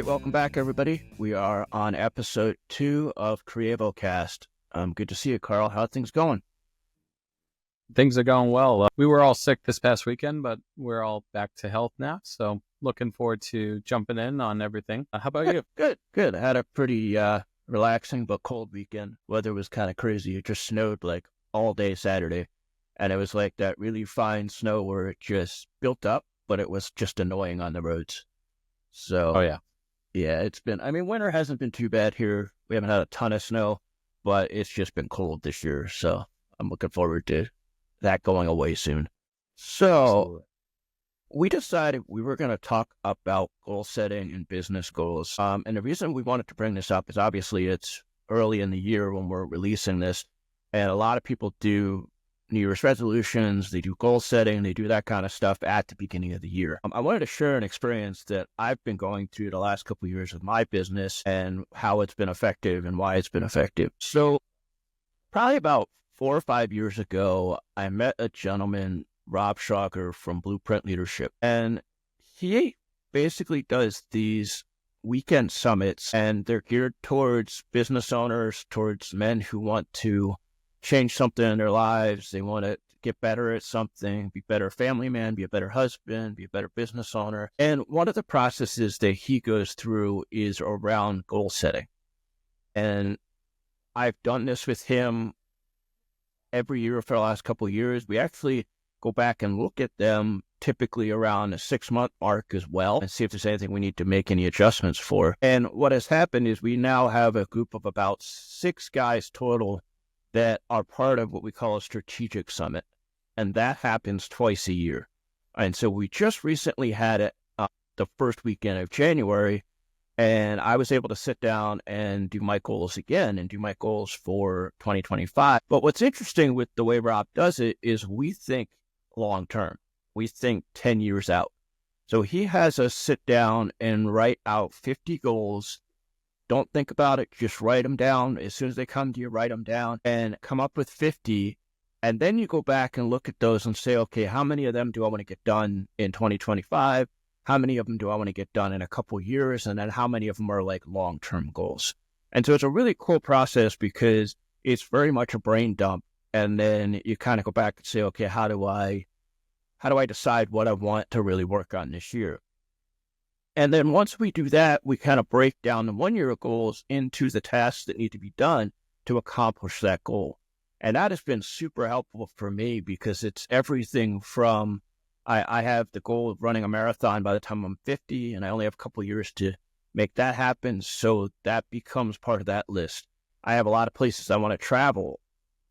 right, welcome back, everybody. We are on episode 2 of Creavo Cast. Good to see you, Carl. How are things going? Things are going well. We were all sick this past weekend, but we're all back to health now. So looking forward to jumping in on everything. How about you? Good. I had a pretty relaxing but cold weekend. Weather was kind of crazy. It just snowed like all day Saturday. And it was like that really fine snow where it just built up, but it was just annoying on the roads. So, yeah, winter hasn't been too bad here. We haven't had a ton of snow, but it's just been cold this year. So I'm looking forward to that going away soon. So Absolutely. we decided we were going to talk about goal setting and business goals. And the reason we wanted to bring this up is obviously it's early in the year when we're releasing this. And a lot of people do New Year's resolutions, they do goal setting, they do that kind of stuff at the beginning of the year. I wanted to share an experience that I've been going through the last couple of years of my business and how it's been effective and why it's been effective. So probably about 4 or 5 years ago, I met a gentleman, Rob Schauger from Blueprint Leadership, and he basically does these weekend summits, and they're geared towards business owners, towards men who want to change something in their lives. They want to get better at something, be a better family man, be a better husband, be a better business owner. And one of the processes that he goes through is around goal setting. And I've done this with him every year for the last couple of years. We actually go back and look at them typically around a 6-month mark as well and see if there's anything we need to make any adjustments for. And what has happened is we now have a group of about 6 guys total that are part of what we call a strategic summit. And that happens twice a year. And so we just recently had it the first weekend of January, and I was able to sit down and do my goals again and do my goals for 2025. But what's interesting with the way Rob does it is we think long term. We think 10 years out. So he has us sit down and write out 50 goals. Don't think about it. Just write them down. As soon as they come to you, write them down and come up with 50. And then you go back and look at those and say, okay, how many of them do I want to get done in 2025? How many of them do I want to get done in a couple of years? And then how many of them are like long-term goals? And so it's a really cool process because it's very much a brain dump. And then you kind of go back and say, okay, how do I decide what I want to really work on this year? And then once we do that, we kind of break down the 1-year goals into the tasks that need to be done to accomplish that goal. And that has been super helpful for me because it's everything from, I have the goal of running a marathon by the time I'm 50, and I only have a couple of years to make that happen. So that becomes part of that list. I have a lot of places I want to travel.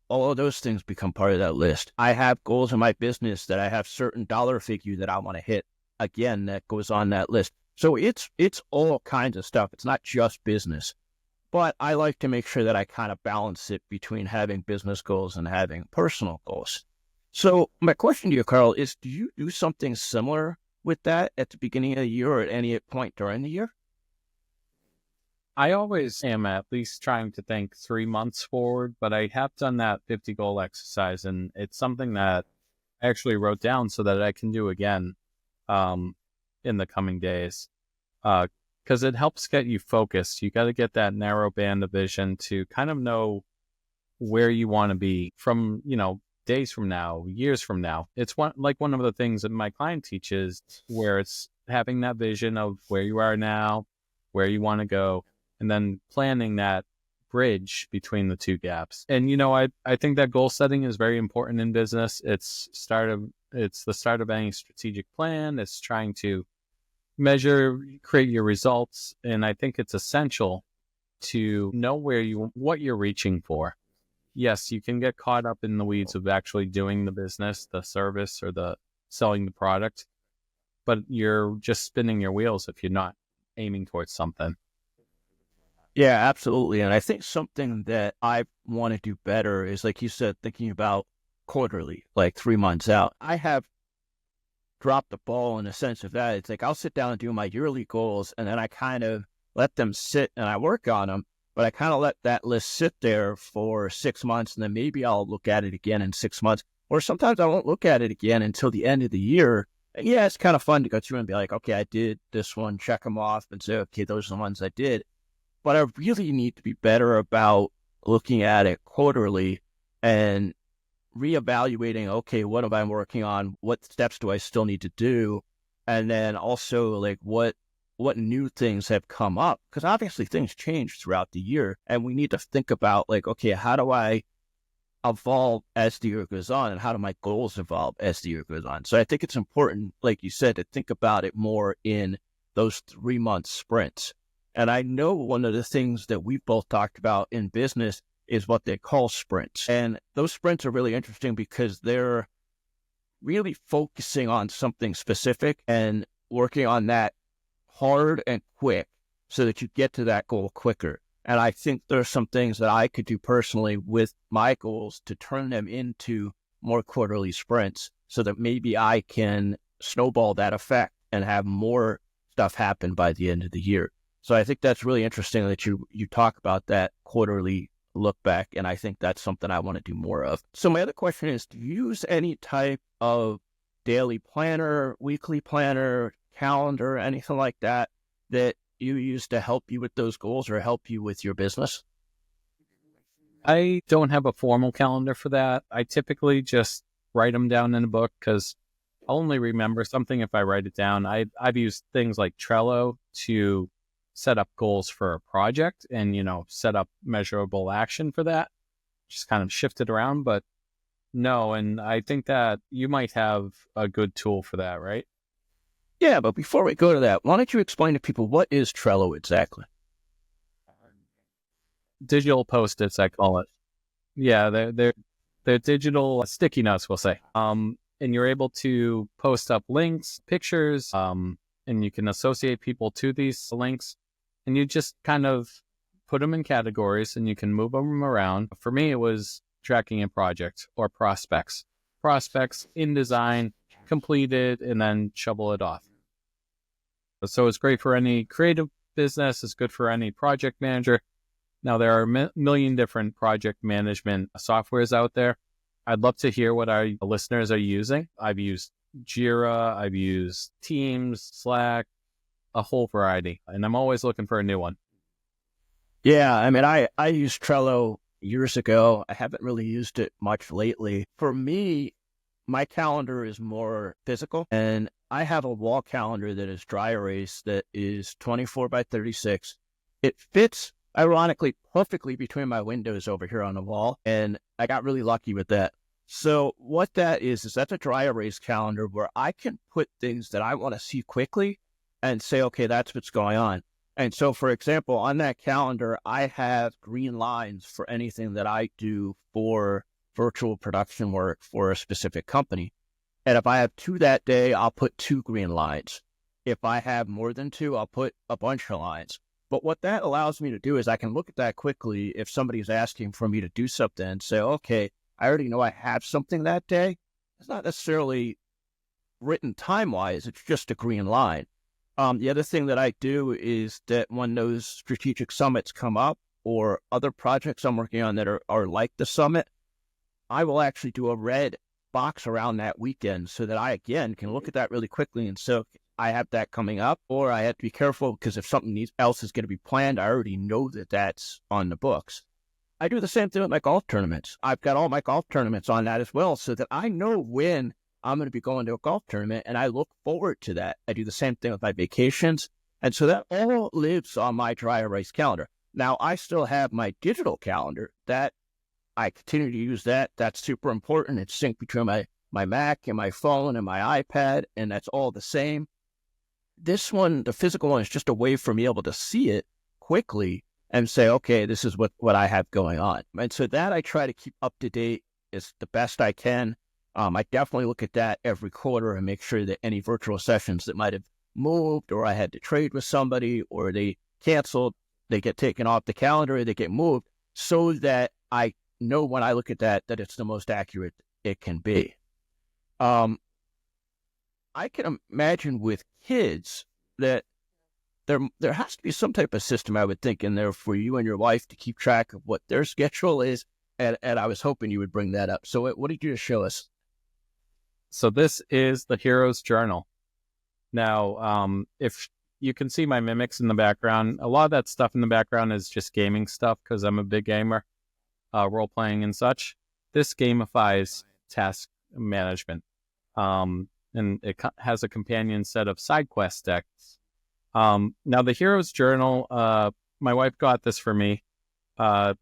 All of those things become part of that list. I have goals in my business that I have certain dollar figure that I want to hit. Again, that goes on that list. So it's all kinds of stuff. It's not just business. But I like to make sure that I kind of balance it between having business goals and having personal goals. So my question to you, Carl, is do you do something similar with that at the beginning of the year or at any point during the year? I always am at least trying to think 3 months forward, but I have done that 50 goal exercise, and it's something that I actually wrote down so that I can do again in the coming days. Because it helps get you focused. You got to get that narrow band of vision to kind of know where you want to be from, days from now, years from now. It's one of the things that my client teaches, where it's having that vision of where you are now, where you want to go, and then planning that bridge between the two gaps. And, I think that goal setting is very important in business. It's the start of any strategic plan. It's trying to measure, create your results. And I think it's essential to know what you're reaching for. Yes, you can get caught up in the weeds of actually doing the business, the service, or the selling the product, but you're just spinning your wheels if you're not aiming towards something. Yeah, absolutely. And I think something that I want to do better is, like you said, thinking about quarterly, like 3 months out. I have dropped the ball in the sense of that. It's like I'll sit down and do my yearly goals, and then I kind of let them sit and I work on them, but I kind of let that list sit there for 6 months, and then maybe I'll look at it again in 6 months. Or sometimes I won't look at it again until the end of the year, Yeah, it's kind of fun to go through and be like, okay, I did this one, check them off and say, okay, those are the ones I did. But I really need to be better about looking at it quarterly and reevaluating, okay, what am I working on? What steps do I still need to do? And then also like what new things have come up? Because obviously things change throughout the year, and we need to think about like, okay, how do I evolve as the year goes on, and how do my goals evolve as the year goes on? So I think it's important, like you said, to think about it more in those 3-month sprints. And I know one of the things that we've both talked about in business is what they call sprints. And those sprints are really interesting because they're really focusing on something specific and working on that hard and quick so that you get to that goal quicker. And I think there's some things that I could do personally with my goals to turn them into more quarterly sprints so that maybe I can snowball that effect and have more stuff happen by the end of the year. So I think that's really interesting that you talk about that quarterly look back. And I think that's something I want to do more of. So my other question is, do you use any type of daily planner, weekly planner, calendar, anything like that you use to help you with those goals or help you with your business? I don't have a formal calendar for that. I typically just write them down in a book because I'll only remember something if I write it down. I've used things like Trello to set up goals for a project and, set up measurable action for that. Just kind of shift it around, but no. And I think that you might have a good tool for that, right? Yeah, but before we go to that, why don't you explain to people what is Trello exactly? Digital Post-its, I call it. Yeah, they're digital sticky notes, we'll say. And you're able to post up links, pictures, and you can associate people to these links. And you just kind of put them in categories and you can move them around. For me, it was tracking a project or prospects. Prospects in design, completed, and then shovel it off. So it's great for any creative business. It's good for any project manager. Now, there are a million different project management softwares out there. I'd love to hear what our listeners are using. I've used Jira, I've used Teams, Slack, a whole variety, and I'm always looking for a new one. Yeah, I mean, I used Trello years ago. I haven't really used it much lately. For me, my calendar is more physical, and I have a wall calendar that is dry erase that is 24 by 36. It fits, ironically, perfectly between my windows over here on the wall, and I got really lucky with that. So what that is that's a dry erase calendar where I can put things that I want to see quickly and say, okay, that's what's going on. And so, for example, on that calendar, I have green lines for anything that I do for virtual production work for a specific company. And if I have 2 that day, I'll put 2 green lines. If I have more than 2, I'll put a bunch of lines. But what that allows me to do is I can look at that quickly if somebody's asking for me to do something and say, okay, I already know I have something that day. It's not necessarily written time-wise. It's just a green line. The other thing that I do is that when those strategic summits come up or other projects I'm working on that are like the summit, I will actually do a red box around that weekend so that I, again, can look at that really quickly. And so I have that coming up, or I have to be careful because if something else is going to be planned, I already know that that's on the books. I do the same thing with my golf tournaments. I've got all my golf tournaments on that as well so that I know when I'm going to be going to a golf tournament and I look forward to that. I do the same thing with my vacations. And so that all lives on my dry erase calendar. Now, I still have my digital calendar that I continue to use that. That's super important. It's synced between my Mac and my phone and my iPad, and that's all the same. This one, the physical one, is just a way for me able to see it quickly and say, okay, this is what I have going on. And so that I try to keep up to date as the best I can. I definitely look at that every quarter and make sure that any virtual sessions that might have moved or I had to trade with somebody or they canceled, they get taken off the calendar or they get moved so that I know when I look at that it's the most accurate it can be. I can imagine with kids that there has to be some type of system, I would think, in there for you and your wife to keep track of what their schedule is. And I was hoping you would bring that up. So what did you just show us? So this is the Hero's Journal. Now, if you can see my mimics in the background, a lot of that stuff in the background is just gaming stuff because I'm a big gamer, role playing and such. This gamifies task management, and it has a companion set of side quest decks. Now, the Hero's Journal, my wife got this for me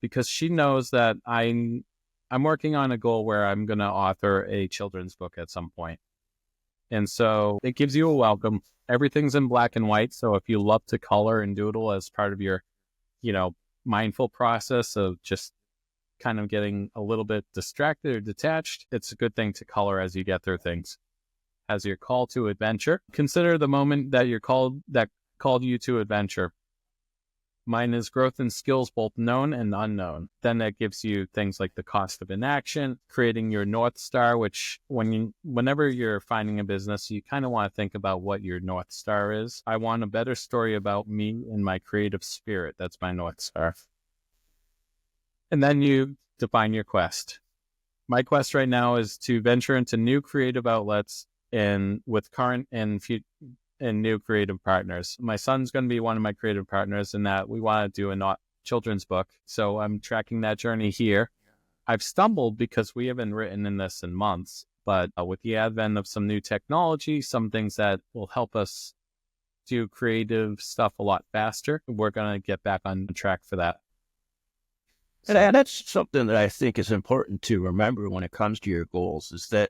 because she knows that I'm working on a goal where I'm going to author a children's book at some point. And so it gives you a welcome. Everything's in black and white. So if you love to color and doodle as part of your, mindful process of just kind of getting a little bit distracted or detached, it's a good thing to color as you get through things. As your call to adventure, consider the moment that called you to adventure. Mine is growth in skills, both known and unknown. Then that gives you things like the cost of inaction, creating your North Star, which whenever you're finding a business, you kind of want to think about what your North Star is. I want a better story about me and my creative spirit. That's my North Star. And then you define your quest. My quest right now is to venture into new creative outlets and with current and new creative partners. My son's going to be one of my creative partners in that we want to do a children's book. So I'm tracking that journey here. I've stumbled because we haven't written in this in months, but with the advent of some new technology, some things that will help us do creative stuff a lot faster, we're going to get back on track for that. And that's something that I think is important to remember when it comes to your goals, is that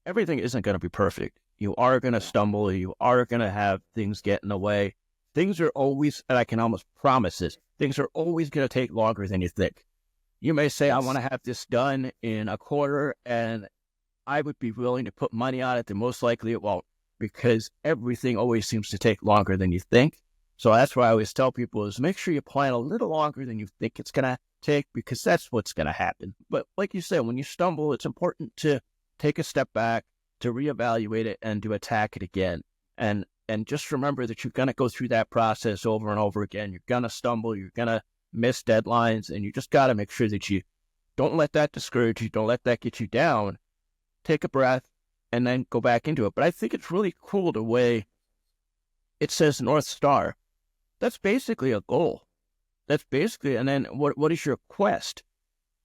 everything isn't going to be perfect. You are going to stumble. You are going to have things get in the way. Things are always, and I can almost promise this, things are always going to take longer than you think. You may say, I want to have this done in a quarter, and I would be willing to put money on it, and most likely it won't, because everything always seems to take longer than you think. So that's why I always tell people is make sure you plan a little longer than you think it's going to take, because that's what's going to happen. But like you said, when you stumble, it's important to take a step back, to reevaluate it, and to attack it again. And just remember that you're going to go through that process over and over again. You're going to stumble. You're going to miss deadlines. And you just got to make sure that you don't let that discourage you. Don't let that get you down. Take a breath and then go back into it. But I think it's really cool the way it says North Star. That's basically a goal. That's basically, and then what is your quest?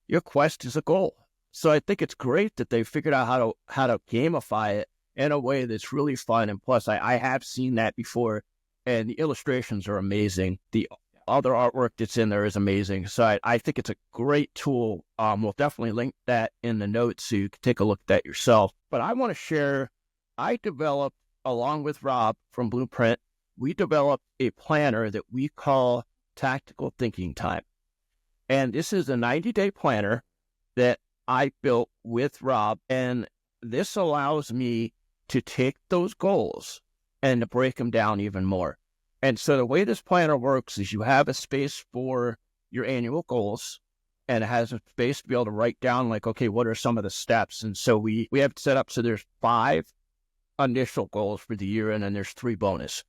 Your quest is a goal. So I think it's great that they figured out how to gamify it in a way that's really fun. And plus, I have seen that before, and the illustrations are amazing. The other artwork that's in there is amazing. So I think it's a great tool. We'll definitely link that in the notes so you can take a look at that yourself. But I want to share, I developed, along with Rob from Blueprint, we developed a planner that we call Tactical Thinking Time. And this is a 90-day planner that I built with Rob, and this allows me to take those goals and to break them down even more. And so the way this planner works is you have a space for your annual goals, and it has a space to be able to write down, like, okay, what are some of the steps? And so we have it set up so there's 5 initial goals for the year, and then there's 3 bonus.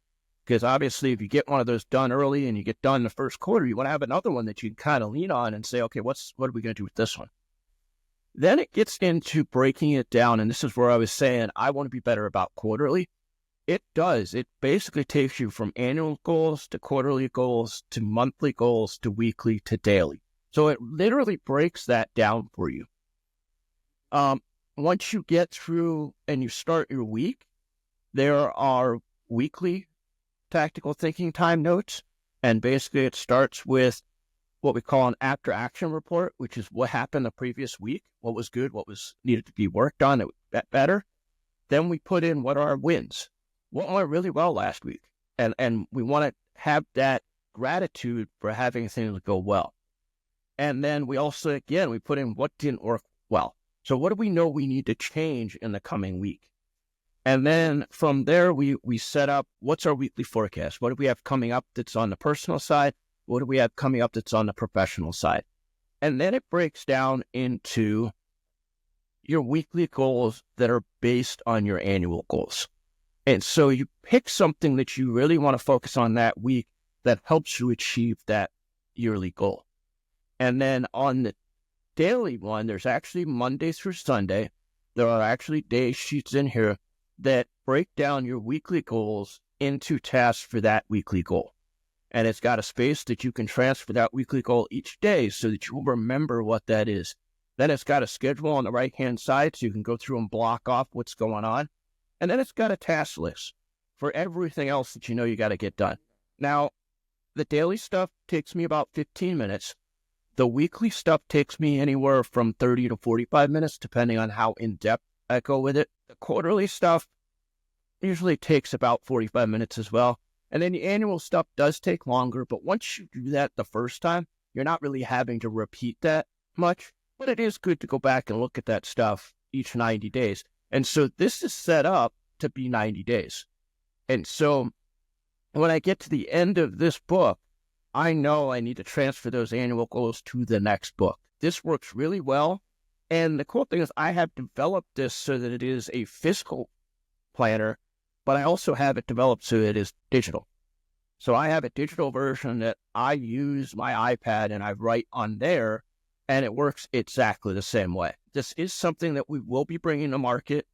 Because obviously, if you get one of those done early and you get done in the first quarter, you want to have another one that you can kind of lean on and say, okay, what are we going to do with this one? Then it gets into breaking it down, and this is where I was saying I want to be better about quarterly. It does. It basically takes you from annual goals to quarterly goals to monthly goals to weekly to daily. So it literally breaks that down for you. Once you get through and you start your week, there are weekly tactical thinking time notes, and basically it starts with what we call an after action report, which is what happened the previous week, what was good, what was needed to be worked on that got better. Then we put in what are our wins, what went really well last week, and we want to have that gratitude for having things go well. And then we also, again, we put in what didn't work well. So what do we know we need to change in the coming week? And then from there, we set up what's our weekly forecast. What do we have coming up that's on the personal side? What do we have coming up that's on the professional side? And then it breaks down into your weekly goals that are based on your annual goals. And so you pick something that you really want to focus on that week that helps you achieve that yearly goal. And then on the daily one, there's actually Monday through Sunday. There are actually day sheets in here that break down your weekly goals into tasks for that weekly goal. And it's got a space that you can transfer that weekly goal each day so that you will remember what that is. Then it's got a schedule on the right-hand side so you can go through and block off what's going on. And then it's got a task list for everything else that you know you got to get done. Now, the daily stuff takes me about 15 minutes. The weekly stuff takes me anywhere from 30 to 45 minutes, depending on how in-depth I go with it. The quarterly stuff usually takes about 45 minutes as well. And then the annual stuff does take longer, but once you do that the first time, you're not really having to repeat that much. But it is good to go back and look at that stuff each 90 days. And so this is set up to be 90 days. And so when I get to the end of this book, I know I need to transfer those annual goals to the next book. This works really well. And the cool thing is I have developed this so that it is a physical planner, but I also have it developed so it is digital. So I have a digital version that I use my iPad and I write on there, and it works exactly the same way. This is something that we will be bringing to market,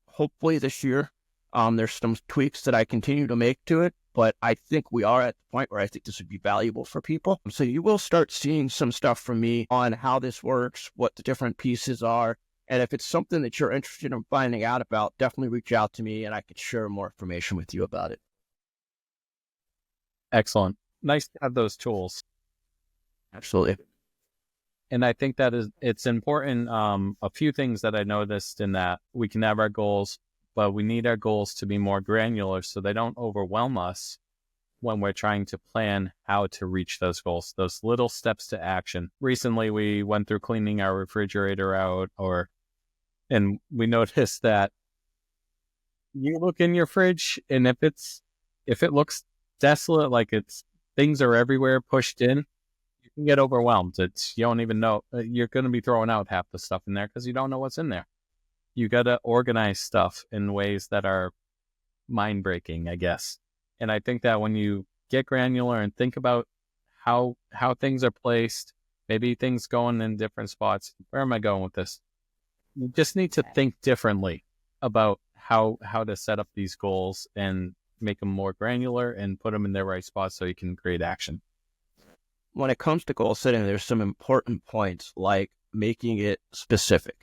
hopefully this year. There's some tweaks that I continue to make to it, but I think we are at the point where I think this would be valuable for people. So you will start seeing some stuff from me on how this works, what the different pieces are. And if it's something that you're interested in finding out about, definitely reach out to me and I could share more information with you about it. Excellent. Nice to have those tools. Absolutely. And I think that it's important. A few things that I noticed in that we can have our goals, but we need our goals to be more granular so they don't overwhelm us when we're trying to plan how to reach those goals, those little steps to action. Recently, we went through cleaning our refrigerator out, and we noticed that you look in your fridge, and if it looks desolate, like things are everywhere pushed in, you can get overwhelmed. You don't even know you're going to be throwing out half the stuff in there because you don't know what's in there. You got to organize stuff in ways that are mind breaking, I guess. And I think that when you get granular and think about how things are placed, maybe things going in different spots. Where am I going with this? You just need to think differently about how to set up these goals and make them more granular and put them in their right spots so you can create action. When it comes to goal setting, there's some important points like making it specific.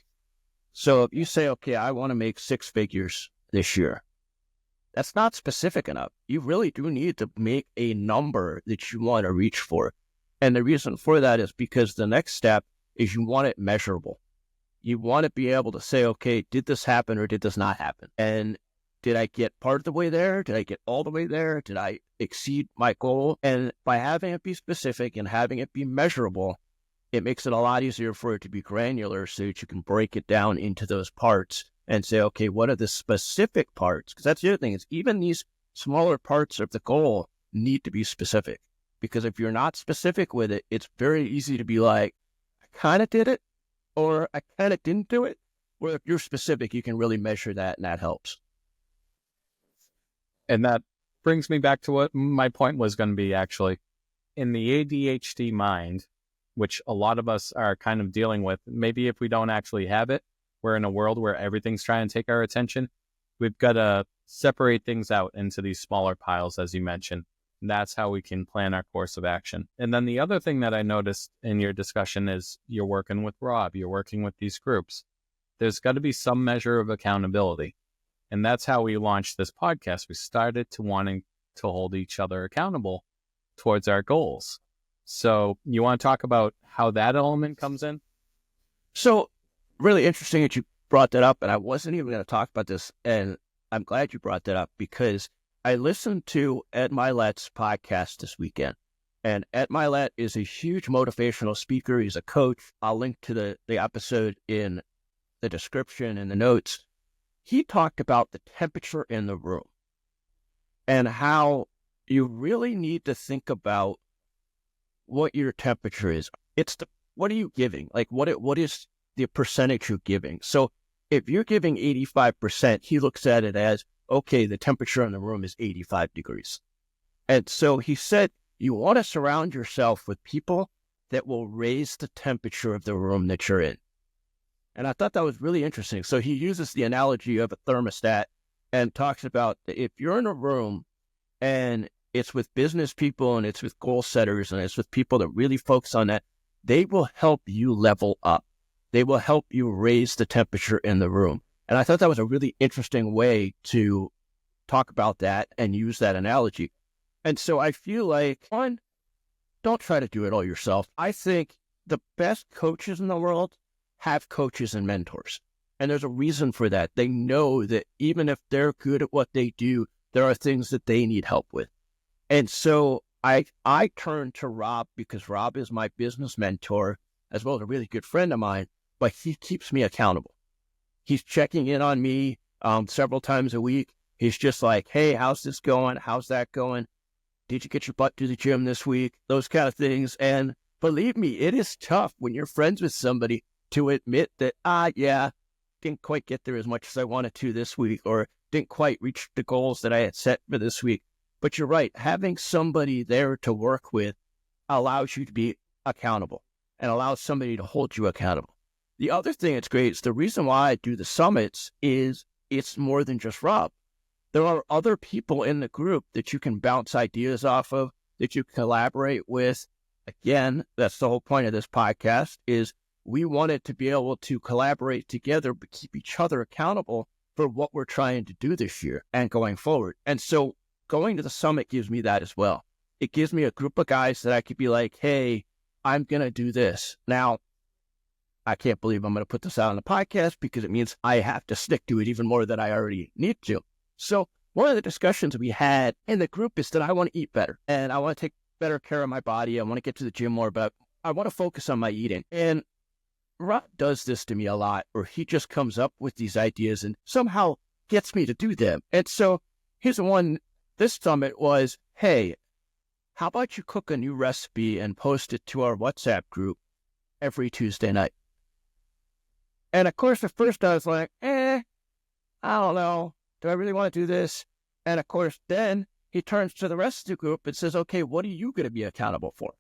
So if you say, okay, I want to make 6 figures this year, that's not specific enough. You really do need to make a number that you want to reach for. And the reason for that is because the next step is you want it measurable. You want to be able to say, okay, did this happen or did this not happen? And did I get part of the way there? Did I get all the way there? Did I exceed my goal? And by having it be specific and having it be measurable, it makes it a lot easier for it to be granular so that you can break it down into those parts and say, okay, what are the specific parts? Because that's the other thing is even these smaller parts of the goal need to be specific. Because if you're not specific with it, it's very easy to be like, I kind of did it or I kind of didn't do it. Where if you're specific, you can really measure that and that helps. And that brings me back to what my point was going to be actually. In the ADHD mind, which a lot of us are kind of dealing with, maybe if we don't actually have it, we're in a world where everything's trying to take our attention. We've got to separate things out into these smaller piles, as you mentioned. And that's how we can plan our course of action. And then the other thing that I noticed in your discussion is you're working with Rob, you're working with these groups. There's got to be some measure of accountability. And that's how we launched this podcast. We started to wanting to hold each other accountable towards our goals. So you want to talk about how that element comes in? So really interesting that you brought that up, and I wasn't even going to talk about this, and I'm glad you brought that up because I listened to Ed Mylett's podcast this weekend, and Ed Mylett is a huge motivational speaker. He's a coach. I'll link to the episode in the description and the notes. He talked about the temperature in the room and how you really need to think about what your temperature is. What are you giving? Like what is the percentage you're giving? So if you're giving 85%, he looks at it as, okay, the temperature in the room is 85 degrees. And so he said, you want to surround yourself with people that will raise the temperature of the room that you're in. And I thought that was really interesting. So he uses the analogy of a thermostat and talks about if you're in a room and it's with business people and it's with goal setters and it's with people that really focus on that, they will help you level up. They will help you raise the temperature in the room. And I thought that was a really interesting way to talk about that and use that analogy. And so I feel like, one, don't try to do it all yourself. I think the best coaches in the world have coaches and mentors. And there's a reason for that. They know that even if they're good at what they do, there are things that they need help with. And so I turn to Rob because Rob is my business mentor, as well as a really good friend of mine, but he keeps me accountable. He's checking in on me several times a week. He's just like, hey, how's this going? How's that going? Did you get your butt to the gym this week? Those kind of things. And believe me, it is tough when you're friends with somebody to admit that, yeah, didn't quite get there as much as I wanted to this week, or didn't quite reach the goals that I had set for this week. But you're right. Having somebody there to work with allows you to be accountable and allows somebody to hold you accountable. The other thing that's great is the reason why I do the summits is it's more than just Rob. There are other people in the group that you can bounce ideas off of, that you collaborate with. Again, that's the whole point of this podcast, is we wanted to be able to collaborate together, but keep each other accountable for what we're trying to do this year and going forward. And so going to the summit gives me that as well. It gives me a group of guys that I could be like, hey, I'm going to do this. Now, I can't believe I'm going to put this out on the podcast because it means I have to stick to it even more than I already need to. So one of the discussions we had in the group is that I want to eat better and I want to take better care of my body. I want to get to the gym more, but I want to focus on my eating. And Rob does this to me a lot, or he just comes up with these ideas and somehow gets me to do them. And so here's one. This summit was, hey, how about you cook a new recipe and post it to our WhatsApp group every Tuesday night? And of course, at first I was like, I don't know. Do I really want to do this? And of course, then he turns to the rest of the group and says, okay, what are you going to be accountable for?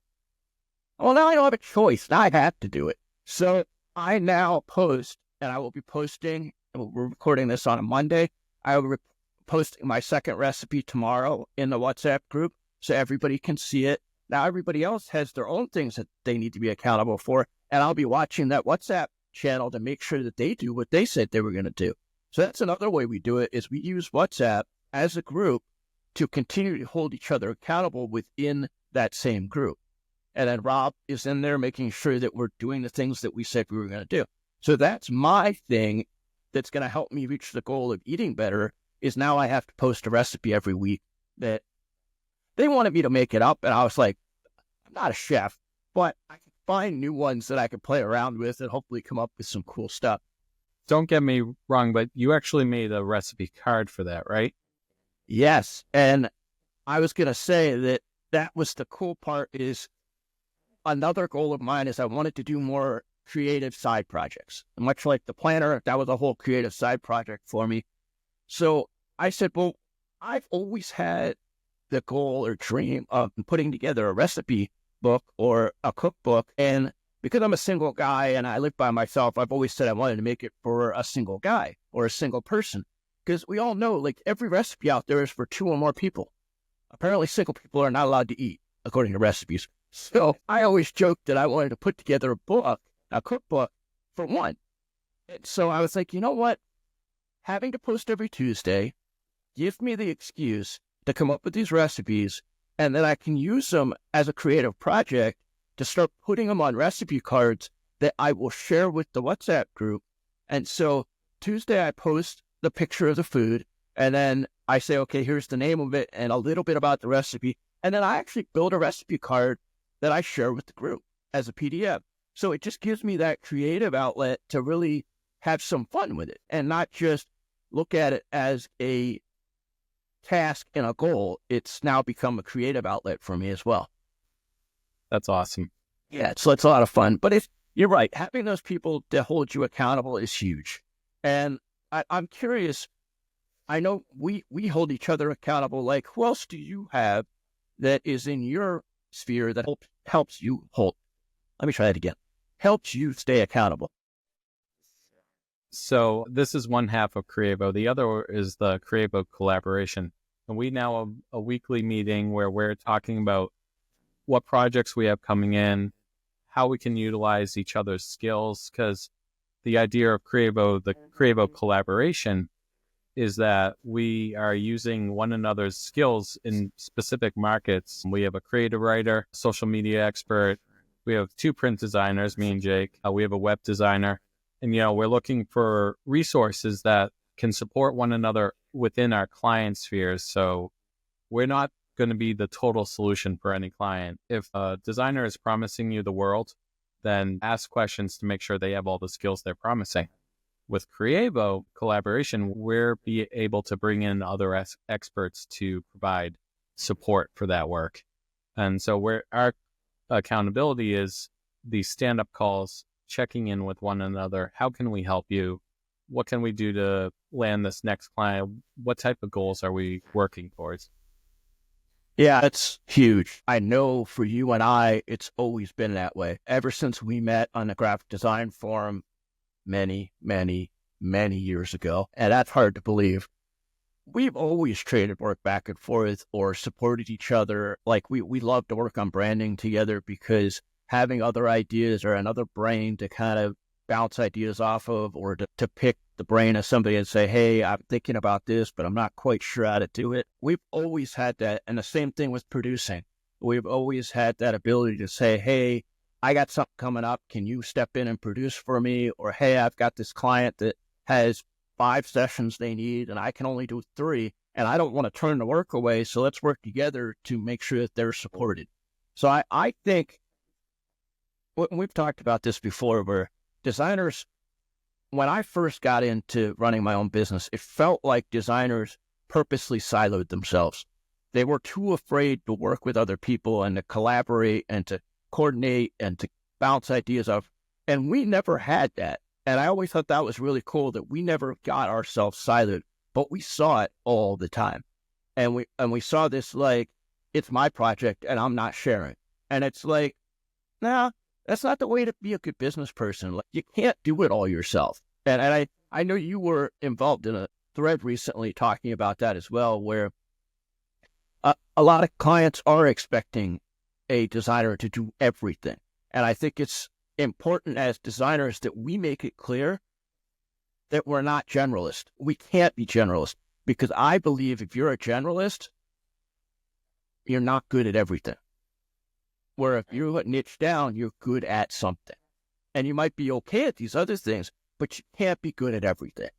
Well, now I don't have a choice. Now I have to do it. So I now post, and I will be posting, we're recording this on a Monday. I will be posting my second recipe tomorrow in the WhatsApp group so everybody can see it. Now everybody else has their own things that they need to be accountable for, and I'll be watching that WhatsApp channel to make sure that they do what they said they were going to do. So that's another way we do it, is we use WhatsApp as a group to continue to hold each other accountable within that same group. And then Rob is in there making sure that we're doing the things that we said we were going to do. So that's my thing that's going to help me reach the goal of eating better, is now I have to post a recipe every week that they wanted me to make it up. And I was like, I'm not a chef, but I can find new ones that I can play around with and hopefully come up with some cool stuff. Don't get me wrong, but you actually made a recipe card for that, right? Yes. And I was going to say that was the cool part. Is another goal of mine is I wanted to do more creative side projects. Much like the planner, that was a whole creative side project for me. So I said, well, I've always had the goal or dream of putting together a recipe book or a cookbook. And because I'm a single guy and I live by myself, I've always said I wanted to make it for a single guy or a single person. Because we all know, like, every recipe out there is for 2 or more people. Apparently single people are not allowed to eat, according to recipes. So I always joked that I wanted to put together a cookbook for one. And so I was like, you know what? Having to post every Tuesday gives me the excuse to come up with these recipes, and then I can use them as a creative project to start putting them on recipe cards that I will share with the WhatsApp group. And so Tuesday I post the picture of the food, and then I say, okay, here's the name of it and a little bit about the recipe. And then I actually build a recipe card that I share with the group as a PDF. So it just gives me that creative outlet to really have some fun with it and not just look at it as a task and a goal. It's now become a creative outlet for me as well. That's awesome. Yeah, so it's a lot of fun. But you're right, having those people to hold you accountable is huge. And I'm curious, I know we hold each other accountable. Like, who else do you have that is in your sphere that helps you helps you stay accountable? So this is one half of Creavo. The other is the Creavo Collaboration. And we now have a weekly meeting where we're talking about what projects we have coming in, how we can utilize each other's skills, because the idea of Creavo, the Creavo Collaboration, is that we are using one another's skills in specific markets. We have a creative writer, social media expert. We have 2 print designers, me and Jake. We have a web designer. And, we're looking for resources that can support one another within our client spheres. So we're not going to be the total solution for any client. If a designer is promising you the world, then ask questions to make sure they have all the skills they're promising. With Creavo Collaboration, we're be able to bring in other experts to provide support for that work. And so our accountability is these stand-up calls, checking in with one another. How can we help you? What can we do to land this next client? What type of goals are we working towards? Yeah, that's huge. I know for you and I, it's always been that way. Ever since we met on the graphic design forum many, many, many years ago, and that's hard to believe. We've always traded work back and forth or supported each other. Like we love to work on branding together because having other ideas or another brain to kind of bounce ideas off of, or to pick the brain of somebody and say, hey, I'm thinking about this, but I'm not quite sure how to do it. We've always had that. And the same thing with producing. We've always had that ability to say, hey, I got something coming up. Can you step in and produce for me? Or, hey, I've got this client that has 5 sessions they need and I can only do 3 and I don't want to turn the work away. So let's work together to make sure that they're supported. So I think we've talked about this before, where designers, when I first got into running my own business, it felt like designers purposely siloed themselves. They were too afraid to work with other people and to collaborate and to coordinate and to bounce ideas off. And we never had that. And I always thought that was really cool, that we never got ourselves siloed, but we saw it all the time. And we saw this like, it's my project and I'm not sharing. And it's like, nah, that's not the way to be a good business person. Like, you can't do it all yourself. And I know you were involved in a thread recently talking about that as well, where a lot of clients are expecting a designer to do everything. And I think it's important as designers that we make it clear that we're not generalists. We can't be generalists, because I believe if you're a generalist, you're not good at everything. Where if you're niche down, you're good at something. And you might be okay at these other things, but you can't be good at everything.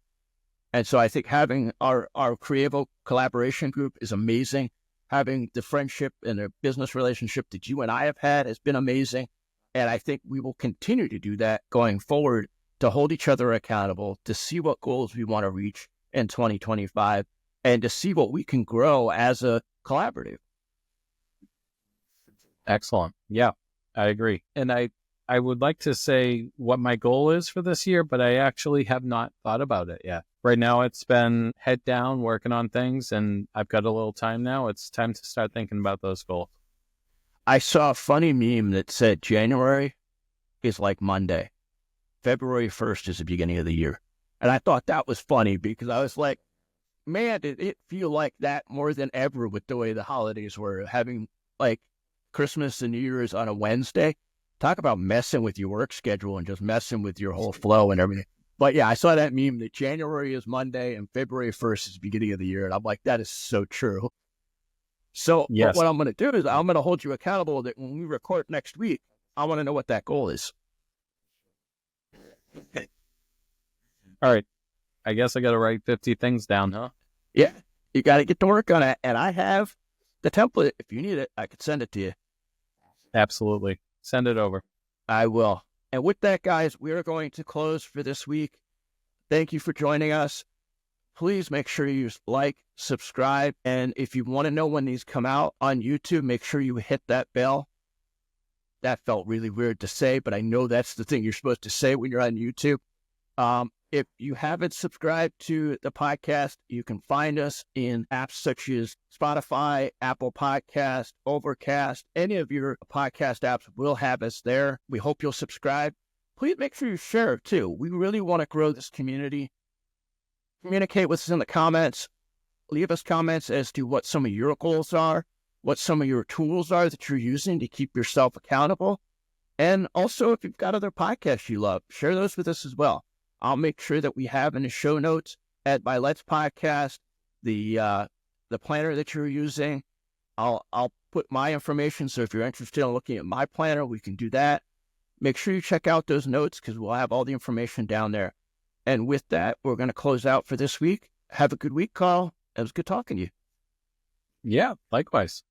And so I think having our Creavo Collaboration group is amazing. Having the friendship and the business relationship that you and I have had has been amazing. And I think we will continue to do that going forward, to hold each other accountable, to see what goals we want to reach in 2025, and to see what we can grow as a collaborative. Excellent. Yeah, I agree. And I would like to say what my goal is for this year, but I actually have not thought about it yet. Right now, it's been head down, working on things, and I've got a little time now. It's time to start thinking about those goals. I saw a funny meme that said January is like Monday. February 1st is the beginning of the year. And I thought that was funny, because I was like, man, did it feel like that more than ever with the way the holidays were, having like Christmas and New Year's on a Wednesday. Talk about messing with your work schedule and just messing with your whole flow and everything. But yeah, I saw that meme that January is Monday and February 1st is the beginning of the year. And I'm like, that is so true. So yes. What I'm going to do is I'm going to hold you accountable that when we record next week, I want to know what that goal is. All right. I guess I got to write 50 things down, huh? Yeah, you got to get to work on it. And I have the template. If you need it, I could send it to you. Absolutely. Send it over. I will. And with that, guys, we are going to close for this week. Thank you for joining us. Please make sure you like, subscribe. And if you want to know when these come out on YouTube, make sure you hit that bell. That felt really weird to say, but I know that's the thing you're supposed to say when you're on YouTube. If you haven't subscribed to the podcast, you can find us in apps such as Spotify, Apple Podcast, Overcast. Any of your podcast apps will have us there. We hope you'll subscribe. please make sure you share it too. We really want to grow this community. Communicate with us in the comments. Leave us comments as to what some of your goals are, what some of your tools are that you're using to keep yourself accountable. And also, if you've got other podcasts you love, share those with us as well. I'll make sure that we have in the show notes Ed Mylett's podcast, the planner that you're using. I'll put my information, so if you're interested in looking at my planner, we can do that. Make sure you check out those notes because we'll have all the information down there. And with that, we're going to close out for this week. Have a good week, Carl. It was good talking to you. Yeah, likewise.